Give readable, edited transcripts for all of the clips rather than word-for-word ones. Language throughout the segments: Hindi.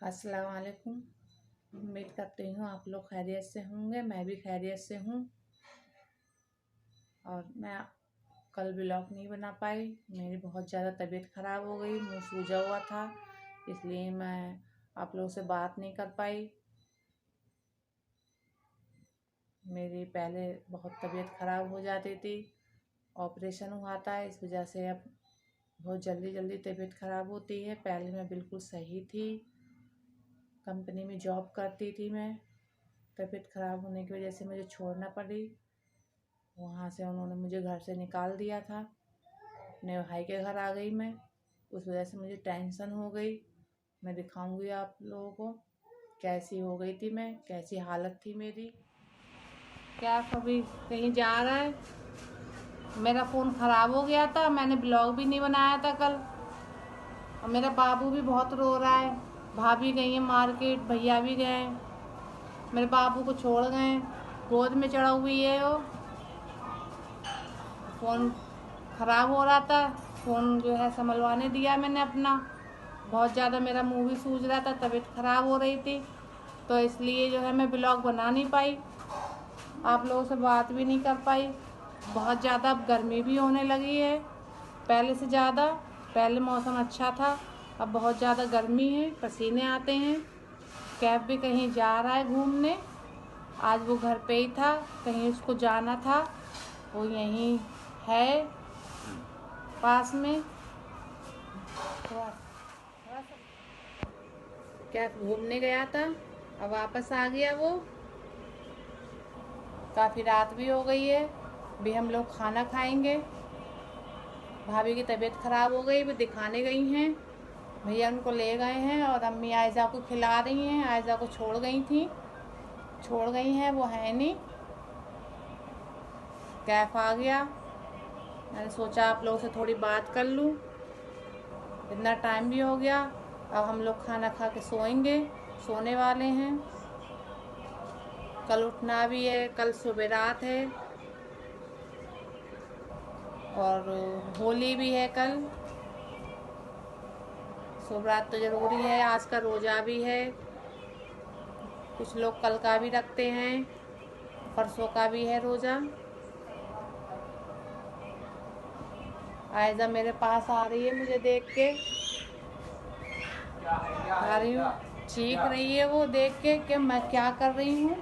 अस्सलाम वालेकुम। उम्मीद करती हूँ आप लोग खैरियत से होंगे। मैं भी खैरियत से हूँ। और मैं कल व्लॉग नहीं बना पाई। मेरी बहुत ज़्यादा तबीयत ख़राब हो गई, मुँह सूजा हुआ था, इसलिए मैं आप लोगों से बात नहीं कर पाई। मेरी पहले बहुत तबीयत ख़राब हो जाती थी, ऑपरेशन हुआ था, इस वजह से अब बहुत जल्दी जल्दी तबीयत ख़राब होती है। पहले मैं बिल्कुल सही थी, कंपनी में जॉब करती थी मैं। तबीयत ख़राब होने की वजह से मुझे छोड़ना पड़ी। वहाँ से उन्होंने मुझे घर से निकाल दिया था। अपने भाई के घर आ गई मैं। उस वजह से मुझे टेंशन हो गई। मैं दिखाऊंगी आप लोगों को कैसी हो गई थी मैं, कैसी हालत थी मेरी। क्या कभी कहीं जा रहा है? मेरा फ़ोन ख़राब हो गया था, मैंने ब्लॉग भी नहीं बनाया था कल। और मेरा बाबू भी बहुत रो रहा है। भाभी गई है मार्केट, भैया भी गए, मेरे बाबू को छोड़ गए। गोद में चढ़ा हुई है वो। फ़ोन ख़राब हो रहा था, फ़ोन जो है संभलवाने दिया मैंने अपना। बहुत ज़्यादा मेरा मुंह भी सूज रहा था, तबीयत ख़राब हो रही थी, तो इसलिए जो है मैं ब्लॉग बना नहीं पाई, आप लोगों से बात भी नहीं कर पाई। बहुत ज़्यादा अब गर्मी भी होने लगी है पहले से ज़्यादा। पहले मौसम अच्छा था, अब बहुत ज़्यादा गर्मी है, पसीने आते हैं। कैब भी कहीं जा रहा है घूमने, आज वो घर पे ही था, कहीं उसको जाना था, वो यहीं है पास में। क्या घूमने गया था, अब वापस आ गया वो। काफ़ी रात भी हो गई है, अभी हम लोग खाना खाएंगे। भाभी की तबीयत ख़राब हो गई, वो दिखाने गई हैं, भैया उनको ले गए हैं। और अम्मी आयज़ा को खिला रही हैं। आयज़ा को छोड़ गई हैं, वो है नहीं। कैफ आ गया, मैंने सोचा आप लोगों से थोड़ी बात कर लूँ। इतना टाइम भी हो गया, अब हम लोग खाना खा के सोएंगे, सोने वाले हैं। कल उठना भी है, कल सुबह रात है, और होली भी है कल। सुबह रात तो ज़रूरी है, आज का रोज़ा भी है। कुछ लोग कल का भी रखते हैं, परसों का भी है रोज़ा। आयज़ा मेरे पास आ रही है, मुझे देख के आ रही हूँ, चीख रही है वो देख के कि मैं क्या कर रही हूँ।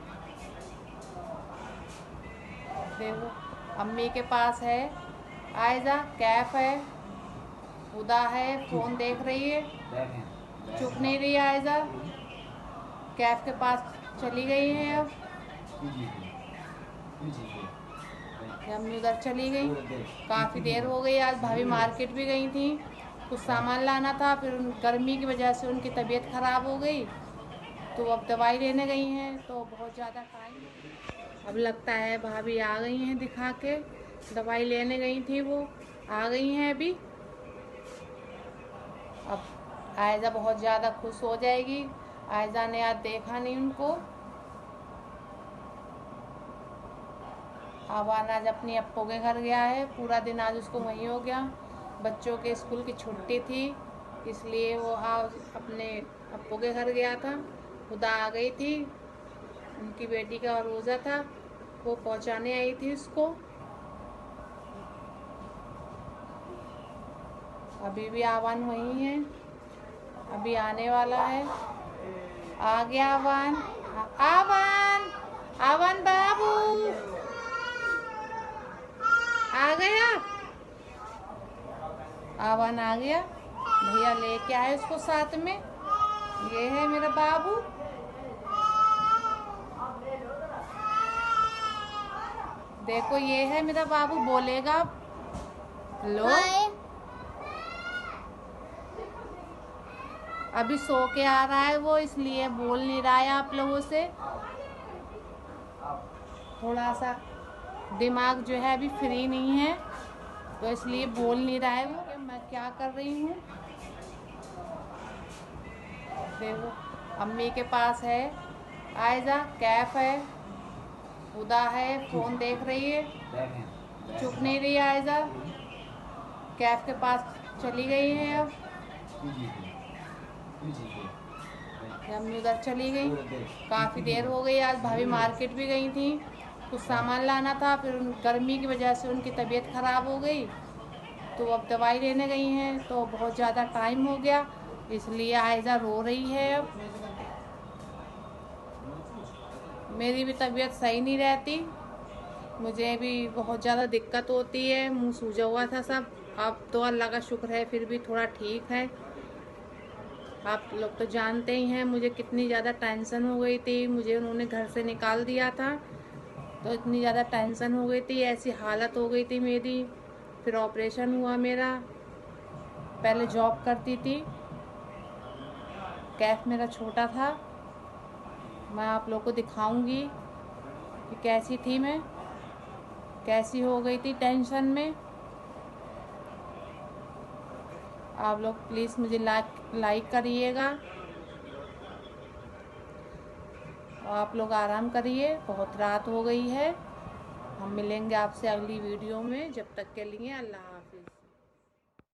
देखो, अम्मी के पास है आयज़ा, कैफ है, उदा है, फ़ोन देख रही है, चुप नहीं रही आयज़ा। कैफ के पास चली गई है अब, अम्मी उधर चली गई। काफ़ी देर हो गई, आज भाभी मार्केट भी गई थी, कुछ सामान लाना था, फिर गर्मी की वजह से उनकी तबीयत ख़राब हो गई, तो अब दवाई लेने गई हैं, तो बहुत ज़्यादा टाइम। अब लगता है भाभी आ गई हैं दिखा के, दवाई लेने गई थी वो, आ गई हैं अभी। अब आयज़ा बहुत ज़्यादा खुश हो जाएगी। आयज़ा ने आज देखा नहीं उनको। आवान आज अपनी अप्पू के घर गया है, पूरा दिन आज उसको वहीं हो गया। बच्चों के स्कूल की छुट्टी थी, इसलिए वो आज अपने अप्पू के घर गया था। खुदा आ गई थी, उनकी बेटी का रोज़ा था, वो पहुंचाने आई थी उसको। अभी भी आवान वहीं है, अभी आने वाला है। आ गया आवान, आवान, आवान बाबू आ गया। आवान आ गया, भैया लेके आए उसको साथ में। ये है मेरा बाबू। देखो, ये है मेरा बाबू, बोलेगा लो। अभी सो के आ रहा है वो, इसलिए बोल नहीं रहा है आप लोगों से। थोड़ा सा दिमाग जो है अभी फ्री नहीं है, तो इसलिए बोल नहीं रहा है वो कि मैं क्या कर रही हूँ। देखो, अम्मी के पास है आयज़ा, कैफ है, उदा है, फ़ोन देख रही है, चुप नहीं रही आयज़ा। कैफ के पास चली गई है अब। जब मैं उधर चली गई, काफ़ी देर हो गई। आज भाभी मार्केट भी गई थी, कुछ सामान लाना था, फिर गर्मी की वजह से उनकी तबीयत ख़राब हो गई, तो अब दवाई लेने गई हैं, तो बहुत ज़्यादा टाइम हो गया, इसलिए आयजा रो रही है। अब मेरी भी तबीयत सही नहीं रहती, मुझे भी बहुत ज़्यादा दिक्कत होती है, मुंह सूजा हुआ था सब। अब तो अल्लाह का शुक्र है फिर भी थोड़ा ठीक है। आप लोग तो जानते ही हैं मुझे कितनी ज़्यादा टेंशन हो गई थी, मुझे उन्होंने घर से निकाल दिया था, तो इतनी ज़्यादा टेंशन हो गई थी, ऐसी हालत हो गई थी मेरी। फिर ऑपरेशन हुआ मेरा। पहले जॉब करती थी, कैफ मेरा छोटा था, मैं आप लोग को दिखाऊंगी कि कैसी थी मैं, कैसी हो गई थी टेंशन में। आप लोग प्लीज़ मुझे लाइक करिएगा। आप लोग आराम करिए, बहुत रात हो गई है। हम मिलेंगे आपसे अगली वीडियो में, जब तक के लिए अल्लाह हाफिज़।